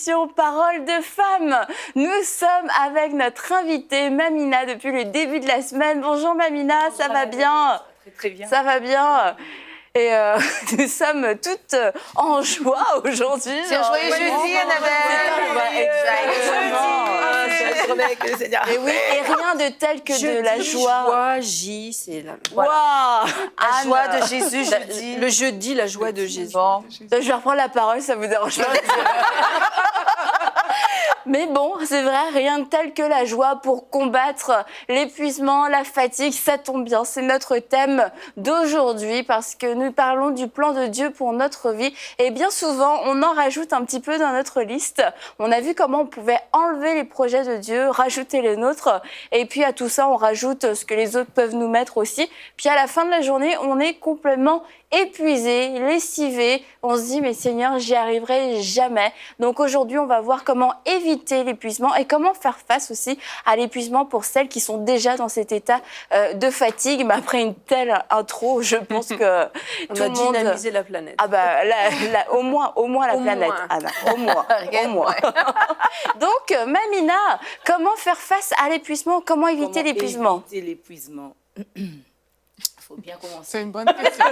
l'émission Parole de femmes. Nous sommes avec notre invitée Mamina depuis le début de la semaine. Bonjour Mamina, bonjour, ça va bien? Très bien. Ça va bien. Et nous sommes toutes en joie aujourd'hui. C'est un joyeux jeudi, Annabelle. Exactement. Et oui, et rien de tel que jeudi, de la joie. J, c'est la, voilà. la joie de Jésus, jeudi. Le jeudi, la joie de Jésus. Bon, je vais reprendre la parole, ça vous dérange pas? Mais bon, c'est vrai, rien de tel que la joie pour combattre l'épuisement, la fatigue. Ça tombe bien, c'est notre thème d'aujourd'hui parce que nous parlons du plan de Dieu pour notre vie. Et bien souvent, on en rajoute un petit peu dans notre liste. On a vu comment on pouvait enlever les projets de Dieu, rajouter les nôtres. Et puis à tout ça, on rajoute ce que les autres peuvent nous mettre aussi. Puis à la fin de la journée, on est complètement épuisé, lessivé. On se dit, mais Seigneur, j'y arriverai jamais. Donc aujourd'hui, on va voir comment éviter l'épuisement et comment faire face aussi à l'épuisement pour celles qui sont déjà dans cet état de fatigue. Mais après une telle intro, je pense que on tout a le monde... dynamisé la planète. Ah bah, au moins la planète. Moins. Ah bah, au moins. Donc, Mamina, comment faire face à l'épuisement? Comment éviter l'épuisement? Éviter l'épuisement. Il faut bien commencer. C'est une bonne question.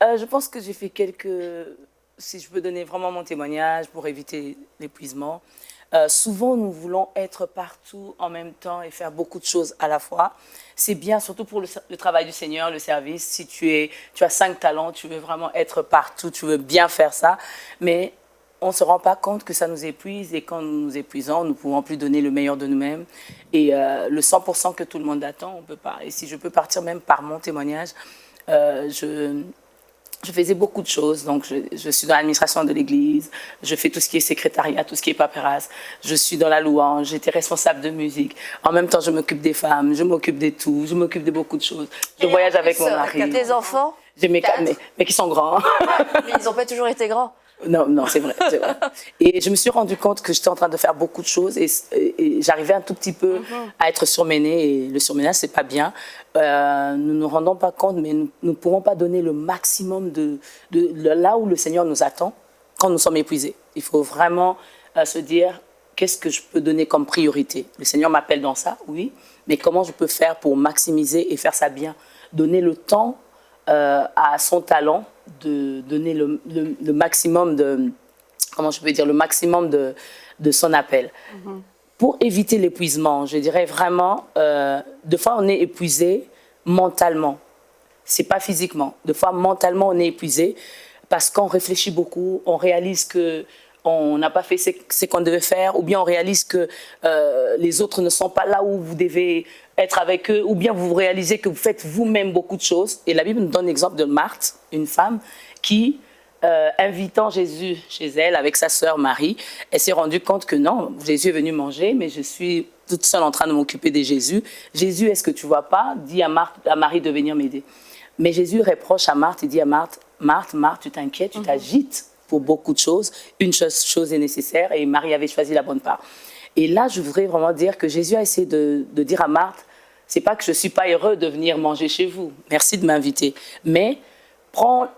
Je pense que j'ai fait si je peux donner vraiment mon témoignage pour éviter l'épuisement. Souvent, nous voulons être partout en même temps et faire beaucoup de choses à la fois. C'est bien, surtout pour le travail du Seigneur, le service. Si tu as 5 talents, tu veux vraiment être partout, tu veux bien faire ça. Mais on ne se rend pas compte que ça nous épuise et quand nous nous épuisons, nous ne pouvons plus donner le meilleur de nous-mêmes. Et le 100% que tout le monde attend, on ne peut pas. Et si je peux partir même par mon témoignage, je faisais beaucoup de choses. Donc, je suis dans l'administration de l'église, je fais tout ce qui est secrétariat, tout ce qui est paperasse, je suis dans la louange, j'étais responsable de musique. En même temps, je m'occupe des femmes, je m'occupe de tout, je m'occupe de beaucoup de choses. Je voyage avec mon mari. Tes enfants? J'ai mais qui sont grands. Mais ils n'ont pas toujours été grands. Non, c'est vrai, c'est vrai. Et je me suis rendu compte que j'étais en train de faire beaucoup de choses et j'arrivais un tout petit peu à être surmenée. Et le surmenage, c'est pas bien. Nous ne nous rendons pas compte, mais nous ne pouvons pas donner le maximum de là où le Seigneur nous attend quand nous sommes épuisés. Il faut vraiment se dire, qu'est-ce que je peux donner comme priorité? Le Seigneur m'appelle dans ça, oui, mais comment je peux faire pour maximiser et faire ça bien? Donner le temps à son talent, de donner le maximum de, comment je peux dire, le maximum de son appel. Pour éviter l'épuisement, je dirais vraiment, des fois on est épuisé mentalement, c'est pas physiquement. Des fois mentalement on est épuisé parce qu'on réfléchit beaucoup, on réalise que on n'a pas fait ce qu'on devait faire, ou bien on réalise que les autres ne sont pas là où vous devez être avec eux, ou bien vous réalisez que vous faites vous-même beaucoup de choses. Et la Bible nous donne l'exemple de Marthe, une femme qui, invitant Jésus chez elle avec sa sœur Marie, elle s'est rendue compte que non, Jésus est venu manger, mais je suis toute seule en train de m'occuper de Jésus. Jésus, est-ce que tu ne vois pas? Dis à Marie de venir m'aider. Mais Jésus reproche à Marthe, il dit à Marthe, Marthe, tu t'inquiètes, tu t'agites pour beaucoup de choses. Une chose est nécessaire et Marie avait choisi la bonne part. Et là, je voudrais vraiment dire que Jésus a essayé de dire à Marthe, c'est pas que je suis pas heureux de venir manger chez vous. Merci de m'inviter. Mais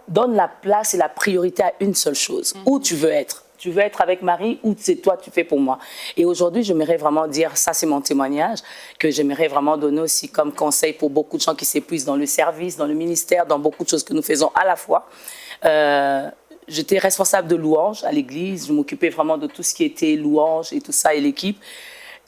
donne la place et la priorité à une seule chose. Où tu veux être? Tu veux être avec Marie ou c'est toi tu fais pour moi? Et aujourd'hui, j'aimerais vraiment dire, ça c'est mon témoignage, que j'aimerais vraiment donner aussi comme conseil pour beaucoup de gens qui s'épuisent dans le service, dans le ministère, dans beaucoup de choses que nous faisons à la fois. J'étais responsable de louange à l'église, je m'occupais vraiment de tout ce qui était louange et tout ça et l'équipe.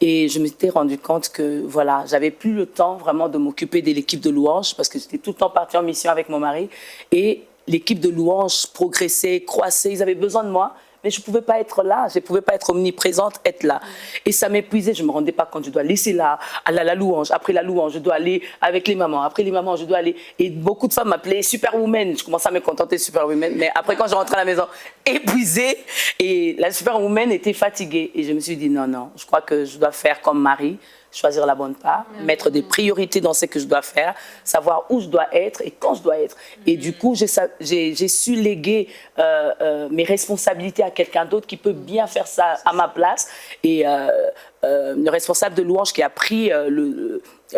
Et je m'étais rendu compte que voilà, j'avais plus le temps vraiment de m'occuper de l'équipe de louange parce que j'étais tout le temps partie en mission avec mon mari. Et l'équipe de louange progressait, croissait, ils avaient besoin de moi. Mais je ne pouvais pas être là, je ne pouvais pas être omniprésente, être là. Et ça m'épuisait, je ne me rendais pas compte, je dois laisser là, à la louange. Après la louange, je dois aller avec les mamans. Après les mamans, je dois aller... Et beaucoup de femmes m'appelaient Superwoman. Je commençais à me contenter de Superwoman. Mais après, quand je rentrais à la maison, épuisée, et la Superwoman était fatiguée. Et je me suis dit, non, je crois que je dois faire comme Marie, choisir la bonne part, mettre des priorités dans ce que je dois faire, savoir où je dois être et quand je dois être. Et du coup, j'ai su léguer mes responsabilités à quelqu'un d'autre qui peut bien faire ça à ma place. Et le responsable de louange qui a pris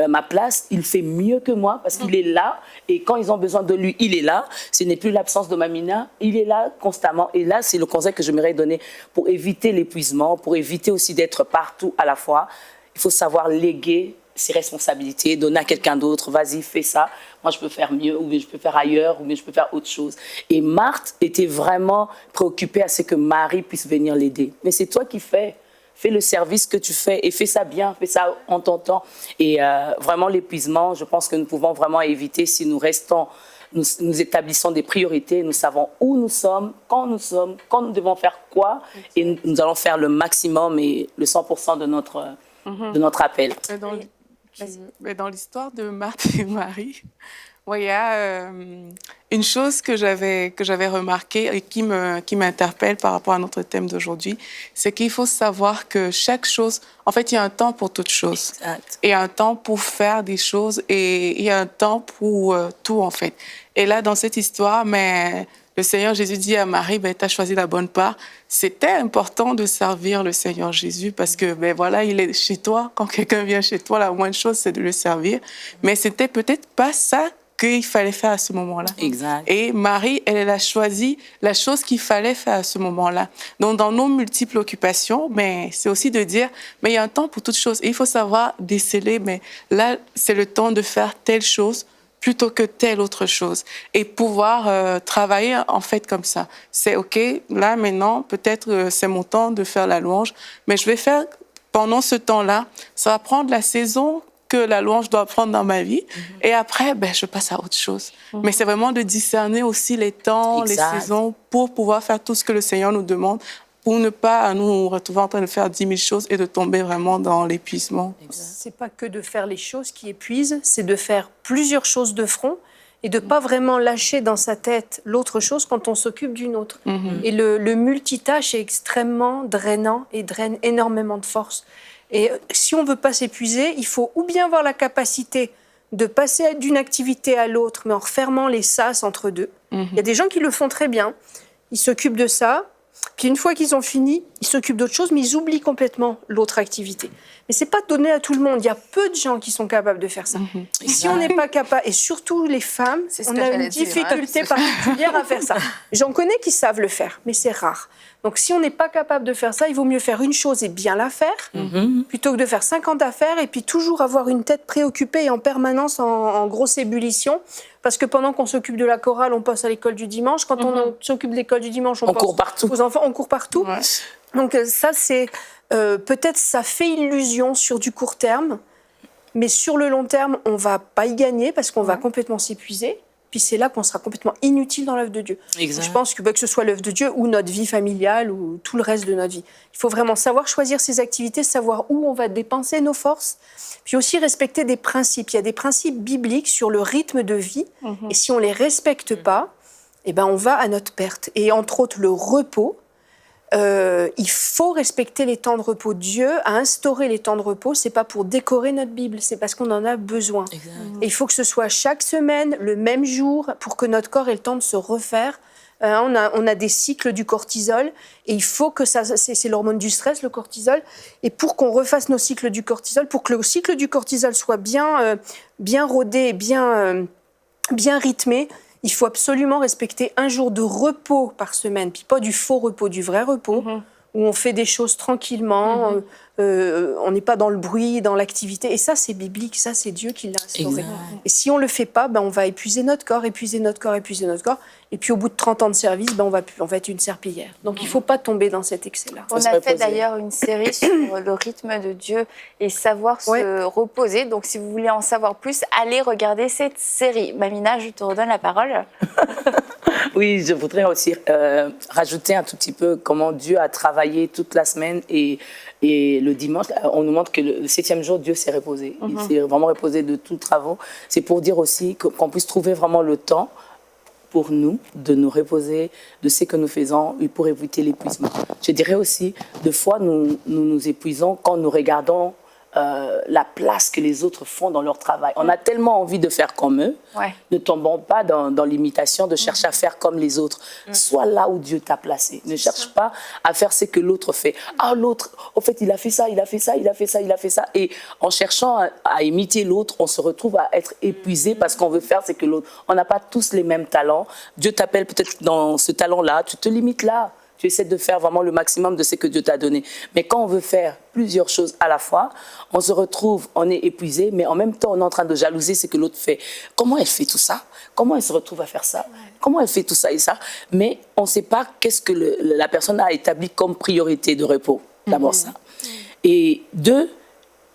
ma place, il fait mieux que moi parce qu'il est là. Et quand ils ont besoin de lui, il est là. Ce n'est plus l'absence de Mamina, il est là constamment. Et là, c'est le conseil que j'aimerais donner pour éviter l'épuisement, pour éviter aussi d'être partout à la fois. Il faut savoir léguer ses responsabilités, donner à quelqu'un d'autre, vas-y, fais ça, moi je peux faire mieux, ou bien je peux faire ailleurs, ou bien je peux faire autre chose. Et Marthe était vraiment préoccupée à ce que Marie puisse venir l'aider. Mais c'est toi qui fais le service que tu fais et fais ça bien, fais ça en ton temps. Et vraiment l'épuisement, je pense que nous pouvons vraiment éviter si nous restons, nous établissons des priorités, nous savons où nous sommes, quand nous devons faire quoi, et nous allons faire le maximum et le 100% de notre appel. Mais dans l'histoire de Marthe et Marie, il y a une chose que j'avais remarquée et qui m'interpelle par rapport à notre thème d'aujourd'hui, c'est qu'il faut savoir que chaque chose, en fait, il y a un temps pour toute chose. Exact. Et un temps pour faire des choses et il y a un temps pour tout, en fait. Et là, dans cette histoire, mais le Seigneur Jésus dit à Marie, tu as choisi la bonne part. C'était important de servir le Seigneur Jésus parce que, voilà, il est chez toi. Quand quelqu'un vient chez toi, la moindre chose, c'est de le servir. Mais c'était peut-être pas ça qu'il fallait faire à ce moment-là. Exact. Et Marie, elle a choisi la chose qu'il fallait faire à ce moment-là. Donc, dans nos multiples occupations, c'est aussi de dire, mais il y a un temps pour toute chose. Et il faut savoir déceler, mais là, c'est le temps de faire telle chose plutôt que telle autre chose. Et pouvoir travailler, en fait, comme ça. C'est OK, là, maintenant, peut-être c'est mon temps de faire la louange, mais je vais faire, pendant ce temps-là, ça va prendre la saison que la louange doit prendre dans ma vie. Et après, je passe à autre chose. Mais c'est vraiment de discerner aussi les temps, exact, les saisons, pour pouvoir faire tout ce que le Seigneur nous demande, pour ne pas nous retrouver en train de faire 10 000 choses et de tomber vraiment dans l'épuisement. C'est pas que de faire les choses qui épuisent, c'est de faire plusieurs choses de front et de pas vraiment lâcher dans sa tête l'autre chose quand on s'occupe d'une autre. Et le multitâche est extrêmement drainant et draine énormément de force. Et si on veut pas s'épuiser, il faut ou bien avoir la capacité de passer d'une activité à l'autre, mais en refermant les sas entre deux. Il y a des gens qui le font très bien. Ils s'occupent de ça. Puis une fois qu'ils ont fini, ils s'occupent d'autre chose, mais ils oublient complètement l'autre activité. Mais c'est pas donné à tout le monde. Il y a peu de gens qui sont capables de faire ça. Et si on n'est pas capable, et surtout les femmes, on a une difficulté particulière à faire ça. J'en connais qui savent le faire, mais c'est rare. Donc si on n'est pas capable de faire ça, il vaut mieux faire une chose et bien la faire, plutôt que de faire 50 affaires et puis toujours avoir une tête préoccupée et en permanence en grosse ébullition. Parce que pendant qu'on s'occupe de la chorale, on passe à l'école du dimanche. Quand on s'occupe de l'école du dimanche, on court partout. Aux enfants, on court partout. Ouais. Donc ça, c'est peut-être ça fait illusion sur du court terme, mais sur le long terme, on va pas y gagner parce qu'on va complètement s'épuiser. Puis c'est là qu'on sera complètement inutile dans l'œuvre de Dieu. Exact. Je pense que ce soit l'œuvre de Dieu ou notre vie familiale ou tout le reste de notre vie, il faut vraiment savoir choisir ses activités, savoir où on va dépenser nos forces, puis aussi respecter des principes. Il y a des principes bibliques sur le rythme de vie, et si on les respecte pas, on va à notre perte. Et entre autres, le repos. Il faut respecter les temps de repos. Dieu a instauré les temps de repos, c'est pas pour décorer notre Bible, c'est parce qu'on en a besoin. Et il faut que ce soit chaque semaine, le même jour, pour que notre corps ait le temps de se refaire. On a des cycles du cortisol, et il faut que c'est l'hormone du stress, le cortisol, et pour qu'on refasse nos cycles du cortisol, pour que le cycle du cortisol soit bien rodé, bien rythmé, il faut absolument respecter un jour de repos par semaine, puis pas du faux repos, du vrai repos, où on fait des choses tranquillement, on n'est pas dans le bruit, dans l'activité. Et ça, c'est biblique, ça, c'est Dieu qui l'a instauré. Exact. Et si on ne le fait pas, on va épuiser notre corps. Et puis au bout de 30 ans de service, on va être une serpillière. Donc il ne faut pas tomber dans cet excès-là. On a fait d'ailleurs une série sur le rythme de Dieu et savoir se reposer. Donc si vous voulez en savoir plus, allez regarder cette série. Mamina, je te redonne la parole. Oui, je voudrais aussi rajouter un tout petit peu comment Dieu a travaillé toute la semaine et le dimanche, on nous montre que le 7e jour, Dieu s'est reposé. Il s'est vraiment reposé de tous les travaux. C'est pour dire aussi qu'on puisse trouver vraiment le temps pour nous, de nous reposer de ce que nous faisons et pour éviter l'épuisement. Je dirais aussi, des fois, nous épuisons quand nous regardons la place que les autres font dans leur travail. On a tellement envie de faire comme eux, ne tombons pas dans l'imitation de chercher à faire comme les autres. Sois là où Dieu t'a placé. Ne cherche pas à faire ce que l'autre fait. Ah, l'autre, au fait, il a fait ça, il a fait ça, il a fait ça, il a fait ça. Et en cherchant à imiter l'autre, on se retrouve à être épuisé parce qu'on veut faire ce que l'autre. On n'a pas tous les mêmes talents. Dieu t'appelle peut-être dans ce talent-là, tu te limites là. Tu essaies de faire vraiment le maximum de ce que Dieu t'a donné. Mais quand on veut faire plusieurs choses à la fois, on se retrouve, on est épuisé, mais en même temps, on est en train de jalouser ce que l'autre fait. Comment elle fait tout ça? Comment elle se retrouve à faire ça? Comment elle fait tout ça et ça? Mais on ne sait pas qu'est-ce que la personne a établi comme priorité de repos. D'abord ça. Et deux,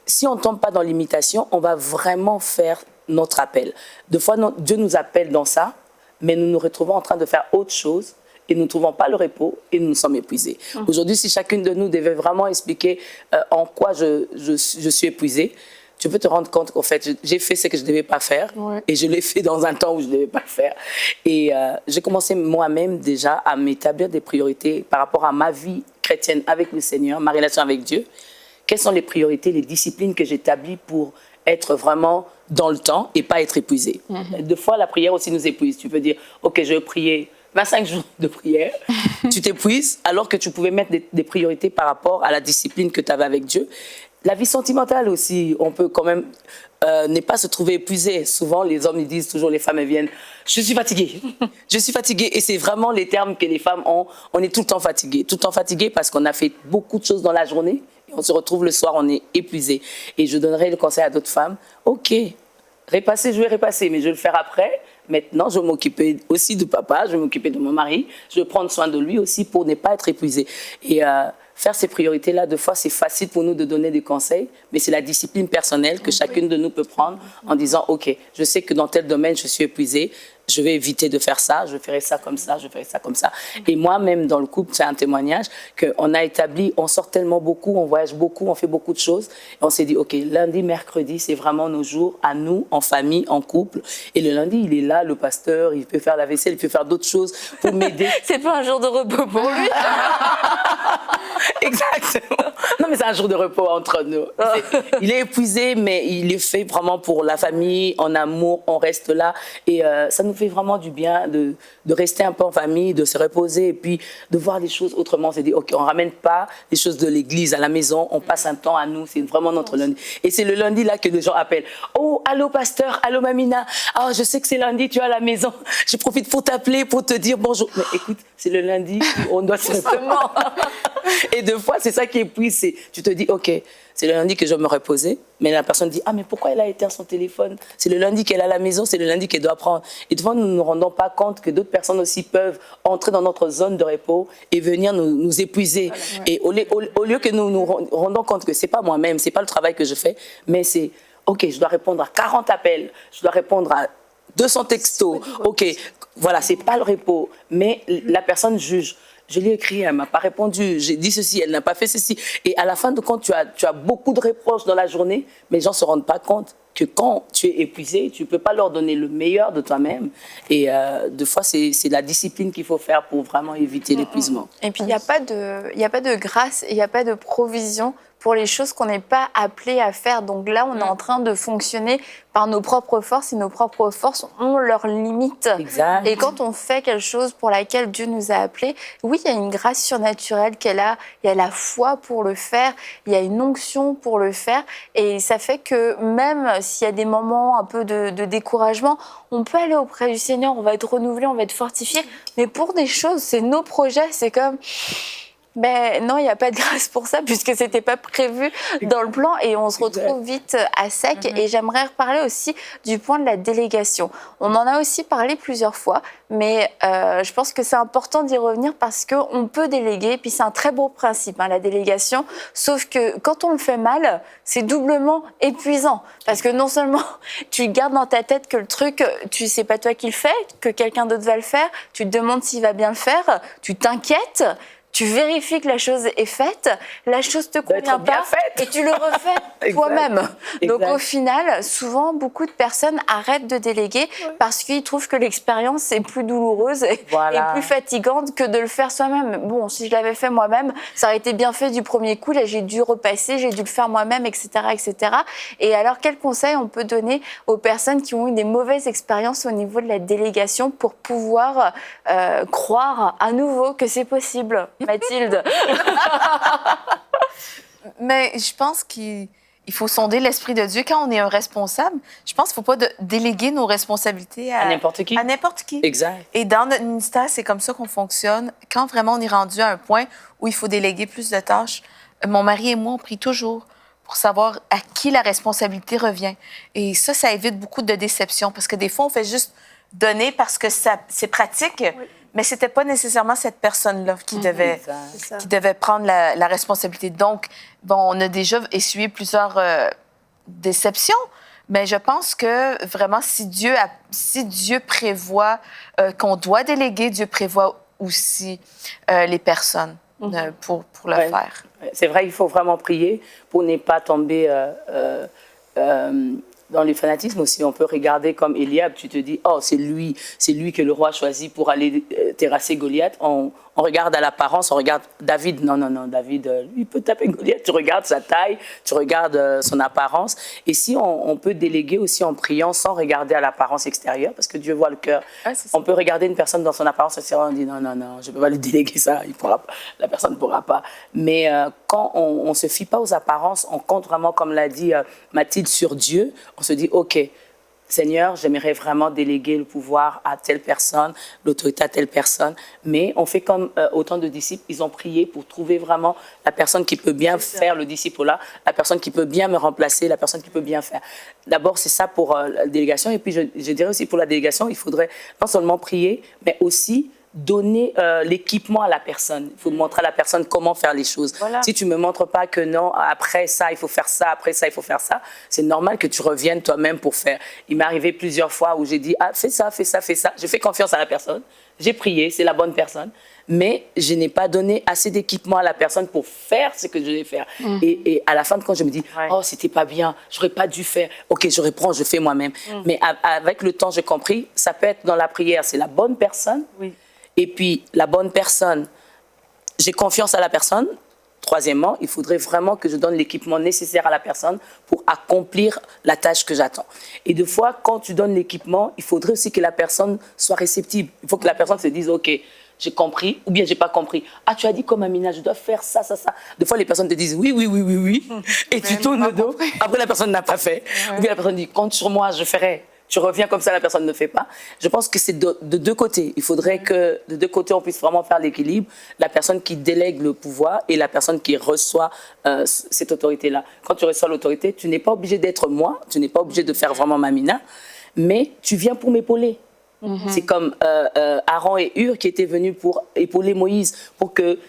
si on ne tombe pas dans l'imitation, on va vraiment faire notre appel. Des fois, Dieu nous appelle dans ça, mais nous nous retrouvons en train de faire autre chose et nous ne trouvons pas le repos et nous nous sommes épuisés. Aujourd'hui, si chacune de nous devait vraiment expliquer en quoi je suis épuisée, tu peux te rendre compte qu'en fait, j'ai fait ce que je ne devais pas faire et je l'ai fait dans un temps où je ne devais pas le faire. Et j'ai commencé moi-même déjà à m'établir des priorités par rapport à ma vie chrétienne avec le Seigneur, ma relation avec Dieu. Quelles sont les priorités, les disciplines que j'établis pour être vraiment dans le temps et pas être épuisé. Des fois, la prière aussi nous épuise. Tu peux dire, OK, je vais prier 25 jours de prière, tu t'épuises alors que tu pouvais mettre des priorités par rapport à la discipline que tu avais avec Dieu. La vie sentimentale aussi, on peut quand même ne pas se trouver épuisé. Souvent, les hommes ils disent toujours, les femmes elles viennent, je suis fatiguée, je suis fatiguée. Et c'est vraiment les termes que les femmes ont. On est tout le temps fatigué parce qu'on a fait beaucoup de choses dans la journée. Et on se retrouve le soir, on est épuisé. Et je donnerai le conseil à d'autres femmes, OK, repasser, je vais repasser, mais je vais le faire après. Maintenant, je vais m'occuper aussi de papa, je vais m'occuper de mon mari, je vais prendre soin de lui aussi pour ne pas être épuisé. Et faire ces priorités-là, des fois, c'est facile pour nous de donner des conseils, mais c'est la discipline personnelle que chacune de nous peut prendre en disant, OK, je sais que dans tel domaine, je suis épuisée, je vais éviter de faire ça, je ferai ça comme ça, je ferai ça comme ça. Et moi-même, dans le couple, c'est un témoignage qu'on a établi, on sort tellement beaucoup, on voyage beaucoup, on fait beaucoup de choses. Et on s'est dit, OK, lundi, mercredi, c'est vraiment nos jours à nous, en famille, en couple. Et le lundi, il est là, le pasteur, il peut faire la vaisselle, il peut faire d'autres choses pour m'aider. C'est pas un jour de repos pour lui. Exactement. Non, mais c'est un jour de repos entre nous. Il est épuisé, mais il est fait vraiment pour la famille, en amour, on reste là. Et ça nous fait vraiment du bien de rester un peu en famille, de se reposer et puis de voir les choses autrement. C'est dire, OK, on ne ramène pas les choses de l'église à la maison, on passe un temps à nous, c'est vraiment notre lundi. Et c'est le lundi là que les gens appellent. Oh, allô pasteur, allô Mamina, ah, je sais que c'est lundi, tu es à la maison, je profite pour t'appeler, pour te dire bonjour. Mais écoute, c'est le lundi où on doit se reposer. Et deux fois, c'est ça qui épuise, tu te dis, OK, c'est le lundi que je vais me reposer, mais la personne dit, ah, mais pourquoi elle a éteint son téléphone? C'est le lundi qu'elle est à la maison, c'est le lundi qu'elle doit prendre. Et devant, nous ne nous rendons pas compte que d'autres personnes aussi peuvent entrer dans notre zone de repos et venir nous épuiser. Et au lieu que nous nous rendons compte que ce n'est pas moi-même, ce n'est pas le travail que je fais, mais c'est, OK, je dois répondre à 40 appels, je dois répondre à 200 textos, OK, voilà, ce n'est pas le repos, mais la personne juge. Je lui ai écrit, elle ne m'a pas répondu, j'ai dit ceci, elle n'a pas fait ceci. Et à la fin de compte, tu as beaucoup de reproches dans la journée, mais les gens ne se rendent pas compte que quand tu es épuisé, tu ne peux pas leur donner le meilleur de toi-même. Et des fois, c'est la discipline qu'il faut faire pour vraiment éviter l'épuisement. Et puis, il n'y a pas de grâce, il n'y a pas de provision pour les choses qu'on n'est pas appelé à faire. Donc là, on est en train de fonctionner par nos propres forces et nos propres forces ont leurs limites. Exact. Et quand on fait quelque chose pour laquelle Dieu nous a appelés, oui, il y a une grâce surnaturelle qu'elle a, il y a la foi pour le faire, il y a une onction pour le faire. Et ça fait que même s'il y a des moments un peu de découragement, on peut aller auprès du Seigneur, on va être renouvelé, on va être fortifié. Mais pour des choses, c'est nos projets, c'est comme... Ben non, il n'y a pas de grâce pour ça puisque ce n'était pas prévu dans le plan et on se retrouve vite à sec. Et j'aimerais reparler aussi du point de la délégation. On en a aussi parlé plusieurs fois, mais je pense que c'est important d'y revenir parce qu'on peut déléguer. Puis c'est un très beau principe, hein, la délégation. Sauf que quand on le fait mal, c'est doublement épuisant. Parce que non seulement tu gardes dans ta tête que le truc, tu sais pas toi qui le fais, que quelqu'un d'autre va le faire, tu te demandes s'il va bien le faire, tu t'inquiètes. tu vérifies que la chose est faite, la chose te convient bien pas faite. et tu le refais Exact. toi-même. Donc Exact. au final, souvent, beaucoup de personnes arrêtent de déléguer parce qu'ils trouvent que l'expérience est plus douloureuse et plus fatigante que de le faire soi-même. Bon, si je l'avais fait moi-même, ça aurait été bien fait du premier coup. Là, j'ai dû repasser, j'ai dû le faire moi-même, etc., etc. Et alors, quels conseils on peut donner aux personnes qui ont eu des mauvaises expériences au niveau de la délégation pour pouvoir croire à nouveau que c'est possible? Mathilde. Mais je pense qu'il faut sonder l'Esprit de Dieu. Quand on est un responsable, je pense qu'il ne faut pas déléguer nos responsabilités À n'importe qui. À n'importe qui. Exact. Et dans notre ministère, c'est comme ça qu'on fonctionne. Quand vraiment on est rendu à un point où il faut déléguer plus de tâches, mon mari et moi, on prie toujours pour savoir à qui la responsabilité revient. Et ça évite beaucoup de déceptions parce que des fois, on fait juste donner parce que c'est pratique. Oui. Mais ce n'était pas nécessairement cette personne-là qui devait prendre la responsabilité. Donc, bon, on a déjà essuyé plusieurs déceptions, mais je pense que vraiment, si Dieu prévoit qu'on doit déléguer, Dieu prévoit aussi les personnes pour le faire. C'est vrai, il faut vraiment prier pour ne pas tomber dans le fanatisme aussi. On peut regarder comme Eliab, tu te dis, oh, c'est lui que le roi choisit pour aller terrasser Goliath. On regarde à l'apparence, on regarde David. Non, David, lui, il peut taper Goliath. Tu regardes sa taille, tu regardes son apparence. Et si on peut déléguer aussi en priant sans regarder à l'apparence extérieure, parce que Dieu voit le cœur. On peut regarder une personne dans son apparence extérieure, on dit, non, je ne peux pas lui déléguer ça, la personne ne pourra pas. Mais quand on ne se fie pas aux apparences, on compte vraiment, comme l'a dit Mathilde, sur Dieu. On se dit, OK, Seigneur, j'aimerais vraiment déléguer le pouvoir à telle personne, l'autorité à telle personne. Mais on fait comme autant de disciples, ils ont prié pour trouver vraiment la personne qui peut bien faire le disciple-là, la personne qui peut bien me remplacer, la personne qui peut bien faire. D'abord, c'est ça pour la délégation. Et puis, je dirais aussi pour la délégation, il faudrait non seulement prier, mais aussi donner l'équipement à la personne. Il faut montrer à la personne comment faire les choses. Voilà. Si tu ne me montres pas que non, après ça, il faut faire ça, après ça, il faut faire ça, c'est normal que tu reviennes toi-même pour faire. Il m'est arrivé plusieurs fois où j'ai dit, ah, fais ça, fais ça, fais ça. Je fais confiance à la personne. J'ai prié, c'est la bonne personne. Mais je n'ai pas donné assez d'équipement à la personne pour faire ce que je devais faire. Et à la fin de compte, je me dis, oh, c'était pas bien, j'aurais pas dû faire. OK, je reprends, je fais moi-même. Mais avec le temps, j'ai compris, ça peut être dans la prière, c'est la bonne personne. Oui. Et puis, la bonne personne, j'ai confiance à la personne. Troisièmement, il faudrait vraiment que je donne l'équipement nécessaire à la personne pour accomplir la tâche que j'attends. Et des fois, quand tu donnes l'équipement, il faudrait aussi que la personne soit réceptive. Il faut que la personne se dise, OK, j'ai compris, ou bien j'ai pas compris. Ah, tu as dit comme Amina, je dois faire ça, ça, ça. Des fois, les personnes te disent oui. Et tu tournes le dos. Après, la personne n'a pas fait. Ou bien la personne dit, compte sur moi, je ferai. Tu reviens comme ça, la personne ne fait pas. Je pense que c'est de deux côtés. Il faudrait que de deux côtés, on puisse vraiment faire l'équilibre. La personne qui délègue le pouvoir et la personne qui reçoit cette autorité-là. Quand tu reçois l'autorité, tu n'es pas obligé d'être moi, tu n'es pas obligé de faire vraiment Mamina, mais tu viens pour m'épauler. C'est comme Aaron et Hur qui étaient venus pour épauler Moïse, pour que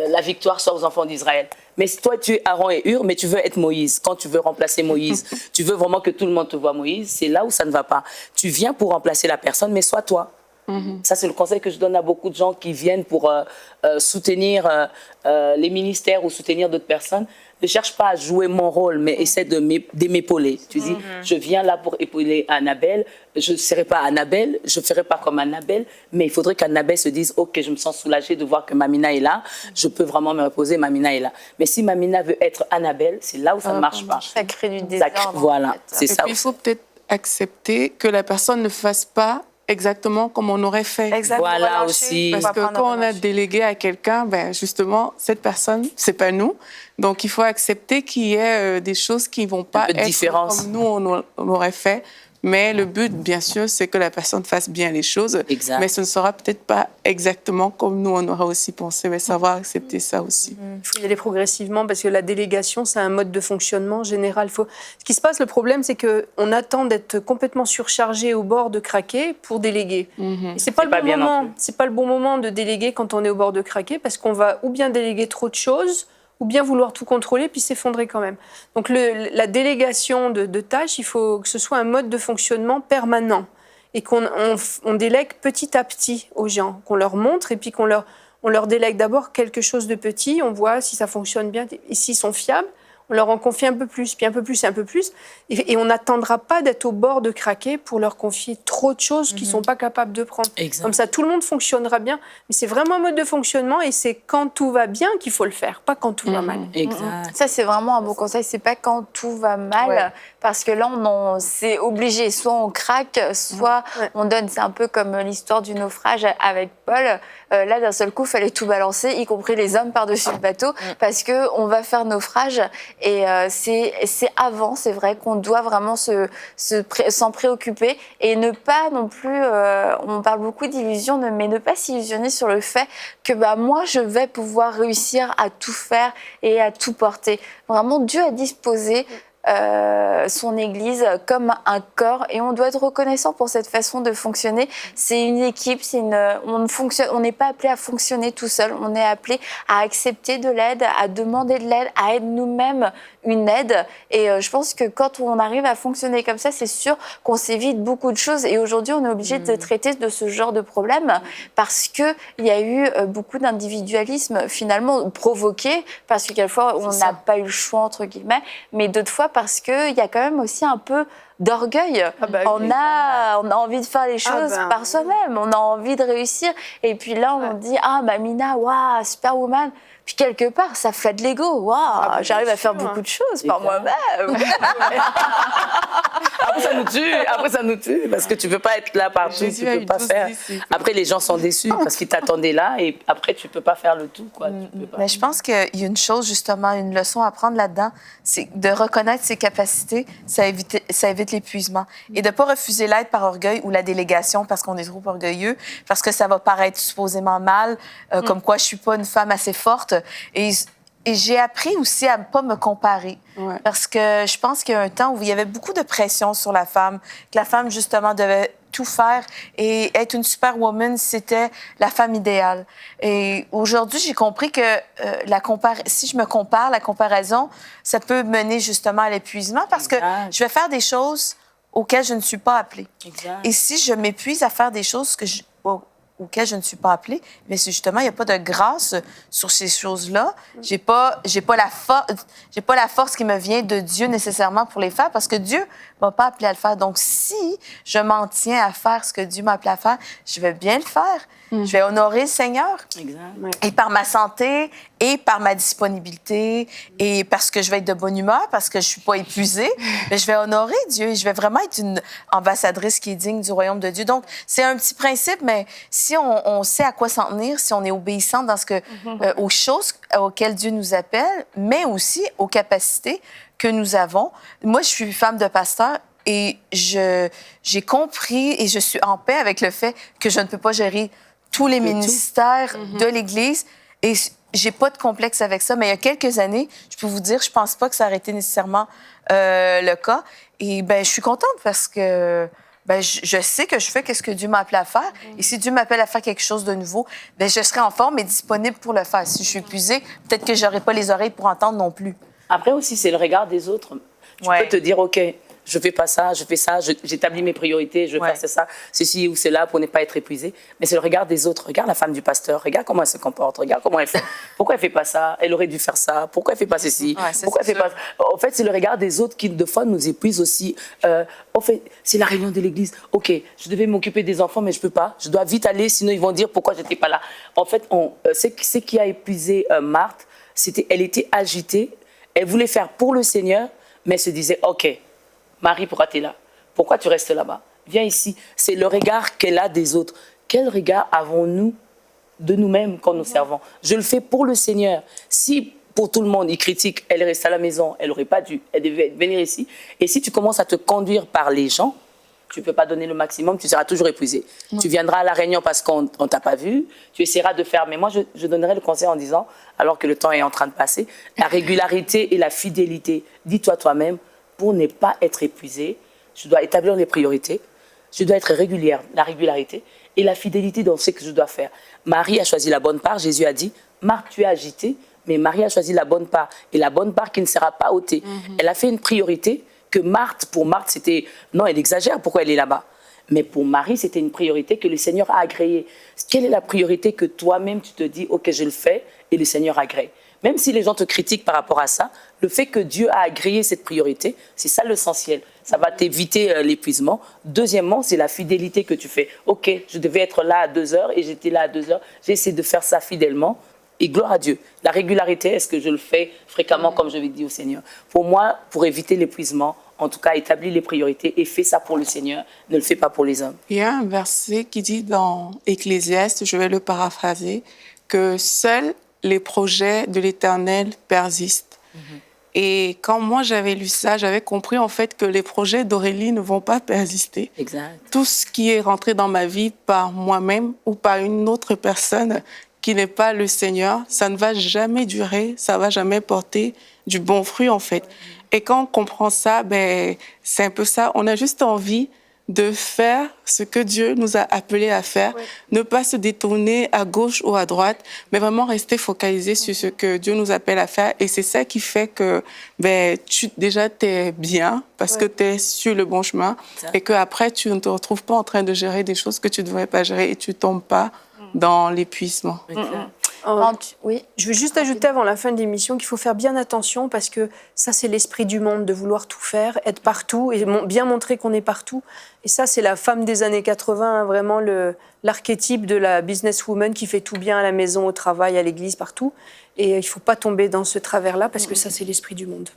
la victoire soit aux enfants d'Israël. Mais toi, tu es Aaron et Hur, mais tu veux être Moïse. Quand tu veux remplacer Moïse, tu veux vraiment que tout le monde te voit Moïse, c'est là où ça ne va pas. Tu viens pour remplacer la personne, mais sois toi. Ça, c'est le conseil que je donne à beaucoup de gens qui viennent pour soutenir les ministères ou soutenir d'autres personnes. Ne cherche pas à jouer mon rôle, mais essaie de m'épauler. Tu dis, je viens là pour épauler Annabelle. Je ne serai pas Annabelle, je ne ferai pas comme Annabelle, mais il faudrait qu'Annabelle se dise, OK, je me sens soulagée de voir que Mamina est là, je peux vraiment me reposer, Mamina est là. Mais si Mamina veut être Annabelle, c'est là où ça ne marche pas. Ça crée du désordre. Voilà, c'est ça. Et puis, il faut peut-être accepter que la personne ne fasse pas exactement comme on aurait fait. Exactement. Voilà aussi. Parce que quand on a délégué à quelqu'un, ben justement, cette personne, c'est pas nous. Donc, il faut accepter qu'il y ait des choses qui vont pas être comme nous, on aurait fait. Mais le but, bien sûr, c'est que la personne fasse bien les choses. Exact. Mais ce ne sera peut-être pas exactement comme nous, on aurait aussi pensé. Mais savoir accepter ça aussi. Il faut y aller progressivement parce que la délégation, c'est un mode de fonctionnement général. Ce qui se passe, le problème, c'est qu'on attend d'être complètement surchargé au bord de craquer pour déléguer. Et c'est pas le bon moment de déléguer quand on est au bord de craquer parce qu'on va ou bien déléguer trop de choses ou bien vouloir tout contrôler puis s'effondrer quand même. Donc la délégation de tâches, il faut que ce soit un mode de fonctionnement permanent et qu'on délègue petit à petit aux gens, qu'on leur montre et puis on On leur délègue d'abord quelque chose de petit, on voit si ça fonctionne bien et s'ils sont fiables. On leur en confie un peu plus, puis un peu plus et un peu plus. Et on n'attendra pas d'être au bord de craquer pour leur confier trop de choses qu'ils ne sont pas capables de prendre. Exact. Comme ça, tout le monde fonctionnera bien. Mais c'est vraiment un mode de fonctionnement et c'est quand tout va bien qu'il faut le faire, pas quand tout va mal. Exact. Ça, c'est vraiment un bon conseil. C'est pas quand tout va mal, Ouais. parce que là, c'est obligé. Soit on craque, soit Ouais. on donne. C'est un peu comme l'histoire du naufrage avec Paul. Là, d'un seul coup, il fallait tout balancer, y compris les hommes par-dessus le bateau, parce qu'on va faire naufrage. Et c'est avant, c'est vrai, qu'on doit vraiment s'en préoccuper et ne pas non plus, on parle beaucoup d'illusions, mais ne pas s'illusionner sur le fait que moi, je vais pouvoir réussir à tout faire et à tout porter. Vraiment, Dieu a disposé son Église comme un corps et on doit être reconnaissant pour cette façon de fonctionner. C'est une équipe, on n'est pas appelé à fonctionner tout seul, on est appelé à accepter de l'aide, à demander de l'aide, à être nous-mêmes une aide. Et je pense que quand on arrive à fonctionner comme ça, c'est sûr qu'on s'évite beaucoup de choses. Et aujourd'hui, on est obligé de traiter de ce genre de problème parce qu'il y a eu beaucoup d'individualisme finalement provoqué, parce que quelquefois, on n'a pas eu le choix, entre guillemets, mais d'autres fois parce qu'il y a quand même aussi un peu d'orgueil. On a envie de faire les choses par soi-même, on a envie de réussir. Et puis là, on dit, Mina, waouh, superwoman. Puis quelque part, ça flatte l'ego. Waouh, j'arrive à faire beaucoup de choses par moi-même. Après, ça nous tue, parce que tu ne peux pas être là partout, Jésus tu a ne peux eu pas 12 faire. disciples. Après, les gens sont déçus parce qu'ils t'attendaient là et après, tu ne peux pas faire le tout. Quoi. Tu peux pas. Mais je pense qu'il y a une chose, justement, une leçon à prendre là-dedans, c'est de reconnaître ses capacités, ça évite l'épuisement. Et de ne pas refuser l'aide par orgueil ou la délégation parce qu'on est trop orgueilleux, parce que ça va paraître supposément mal, comme quoi je ne suis pas une femme assez forte. Et j'ai appris aussi à ne pas me comparer. Ouais. Parce que je pense qu'il y a un temps où il y avait beaucoup de pression sur la femme, que la femme, justement, devait tout faire et être une superwoman, c'était la femme idéale. Et aujourd'hui, j'ai compris que si je me compare, la comparaison, ça peut mener justement à l'épuisement parce que je vais faire des choses auxquelles je ne suis pas appelée. Exact. Et si je m'épuise à faire des choses auxquelles je ne suis pas appelée, mais c'est justement, il n'y a pas de grâce sur ces choses-là. J'ai pas la force qui me vient de Dieu nécessairement pour les faire parce que Dieu m'a pas appelé à le faire. Donc, si je m'en tiens à faire ce que Dieu m'a appelé à faire, je vais bien le faire. Je vais honorer le Seigneur. Exact. Et par ma santé, et par ma disponibilité, et parce que je vais être de bonne humeur, parce que je suis pas épuisée, mais je vais honorer Dieu et je vais vraiment être une ambassadrice qui est digne du royaume de Dieu. Donc, c'est un petit principe, mais si on sait à quoi s'en tenir, si on est obéissant dans aux choses auxquelles Dieu nous appelle, mais aussi aux capacités que nous avons. Moi, je suis femme de pasteur et j'ai compris et je suis en paix avec le fait que je ne peux pas gérer tous les ministères de l'Église et j'ai pas de complexe avec ça. Mais il y a quelques années, je peux vous dire, je pense pas que ça aurait été nécessairement le cas. Et je suis contente parce que je sais que je fais ce que Dieu m'a appelé à faire. Et si Dieu m'appelle à faire quelque chose de nouveau, je serai en forme et disponible pour le faire. Si je suis épuisée, peut-être que j'aurai pas les oreilles pour entendre non plus. Après aussi, c'est le regard des autres. Tu peux te dire, OK, je fais pas ça, je fais ça, j'établis mes priorités, je vais faire ça, ceci ou cela pour ne pas être épuisé. Mais c'est le regard des autres. Regarde la femme du pasteur, regarde comment elle se comporte, regarde comment elle fait. Pourquoi elle fait pas ça? Elle aurait dû faire ça. Pourquoi elle fait pas ceci? Pourquoi elle fait pas... En fait, c'est le regard des autres qui, de fois, nous épuise aussi. En fait, c'est la réunion de l'église. OK, je devais m'occuper des enfants, mais je peux pas. Je dois vite aller, sinon ils vont dire pourquoi j'étais pas là. En fait, ce qui a épuisé Marthe, elle était agitée. Elle voulait faire pour le Seigneur, mais elle se disait, OK, Marie, pourquoi tu es là? Pourquoi tu restes là-bas? Viens ici. C'est le regard qu'elle a des autres. Quel regard avons-nous de nous-mêmes quand nous servons? Je le fais pour le Seigneur. Si pour tout le monde, il critique, elle reste à la maison, elle n'aurait pas dû, elle devait venir ici. Et si tu commences à te conduire par les gens, tu ne peux pas donner le maximum, tu seras toujours épuisé. Tu viendras à la réunion parce qu'on ne t'a pas vu, tu essaieras de faire. Mais moi, je donnerais le conseil en disant, alors que le temps est en train de passer, la régularité et la fidélité. Dis-toi toi-même, pour ne pas être épuisé, je dois établir les priorités, je dois être régulière, la régularité et la fidélité dans ce que je dois faire. Marie a choisi la bonne part, Jésus a dit, Marthe, tu es agitée, mais Marie a choisi la bonne part, et la bonne part qui ne sera pas ôtée. Elle a fait une priorité que Marthe, pour Marthe, c'était, non, elle exagère, pourquoi elle est là-bas? Mais pour Marie, c'était une priorité que le Seigneur a agréée. Quelle est la priorité que toi-même, tu te dis, OK, je le fais, et le Seigneur agrée? Même si les gens te critiquent par rapport à ça, le fait que Dieu a agréé cette priorité, c'est ça l'essentiel. Ça va t'éviter l'épuisement. Deuxièmement, c'est la fidélité que tu fais. OK, je devais être là à 2 heures et j'étais là à 2 heures. J'ai essayé de faire ça fidèlement. Et gloire à Dieu. La régularité, est-ce que je le fais fréquemment comme je l'ai dit au Seigneur? Pour moi, pour éviter l'épuisement, en tout cas, établis les priorités et fais ça pour le Seigneur. Ne le fais pas pour les hommes. Il y a un verset qui dit dans Ecclésiaste, je vais le paraphraser, que seuls les projets de l'Éternel persistent. Et quand moi j'avais lu ça, j'avais compris en fait que les projets d'Aurélie ne vont pas persister. Exact. Tout ce qui est rentré dans ma vie par moi-même ou par une autre personne qui n'est pas le Seigneur, ça ne va jamais durer, ça ne va jamais porter du bon fruit en fait. Et quand on comprend ça, ben, c'est un peu ça, on a juste envie de faire ce que Dieu nous a appelés à faire, ne pas se détourner à gauche ou à droite, mais vraiment rester focalisé sur ce que Dieu nous appelle à faire. Et c'est ça qui fait que ben, déjà, tu es bien parce que tu es sur le bon chemin et qu'après, tu ne te retrouves pas en train de gérer des choses que tu ne devrais pas gérer et tu ne tombes pas dans l'épuisement. Oui. Je veux juste ajouter avant la fin de l'émission qu'il faut faire bien attention parce que ça, c'est l'esprit du monde, de vouloir tout faire, être partout et bien montrer qu'on est partout. Et ça, c'est la femme des années 80, hein, vraiment l'archétype de la businesswoman qui fait tout bien à la maison, au travail, à l'église, partout. Et il ne faut pas tomber dans ce travers-là parce que ça, c'est l'esprit du monde.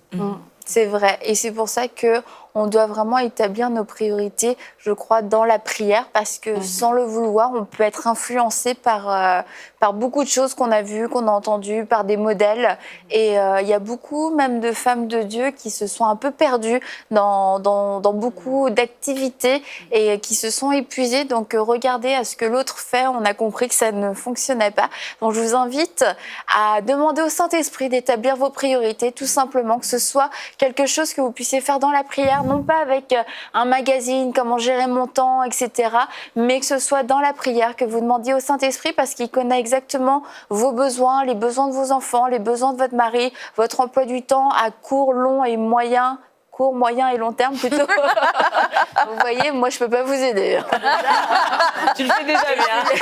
C'est vrai. Et c'est pour ça qu'on doit vraiment établir nos priorités, je crois, dans la prière, parce que sans le vouloir, on peut être influencé par beaucoup de choses qu'on a vues, qu'on a entendues, par des modèles. Et il y a beaucoup même de femmes de Dieu qui se sont un peu perdues dans beaucoup d'activités et qui se sont épuisées. Donc, regardez à ce que l'autre fait. On a compris que ça ne fonctionnait pas. Donc, je vous invite à demander au Saint-Esprit d'établir vos priorités, tout simplement, que ce soit quelque chose que vous puissiez faire dans la prière, non pas avec un magazine, comment gérer mon temps, etc., mais que ce soit dans la prière, que vous demandiez au Saint-Esprit parce qu'il connaît exactement vos besoins, les besoins de vos enfants, les besoins de votre mari, votre emploi du temps à court, long et moyen. Court, moyen et long terme plutôt. Vous voyez, moi je peux pas vous aider. Tu le fais déjà bien.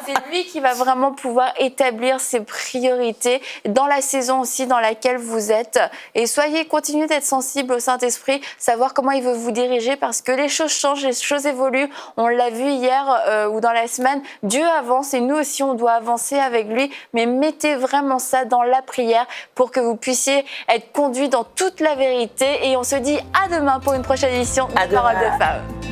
C'est lui qui va vraiment pouvoir établir ses priorités dans la saison aussi dans laquelle vous êtes. Et continuez d'être sensible au Saint-Esprit, savoir comment il veut vous diriger parce que les choses changent, les choses évoluent. On l'a vu hier ou dans la semaine. Dieu avance et nous aussi on doit avancer avec lui. Mais mettez vraiment ça dans la prière pour que vous puissiez être conduits dans toute la vérité. Et on se dit à demain pour une prochaine édition de Parole de Femmes.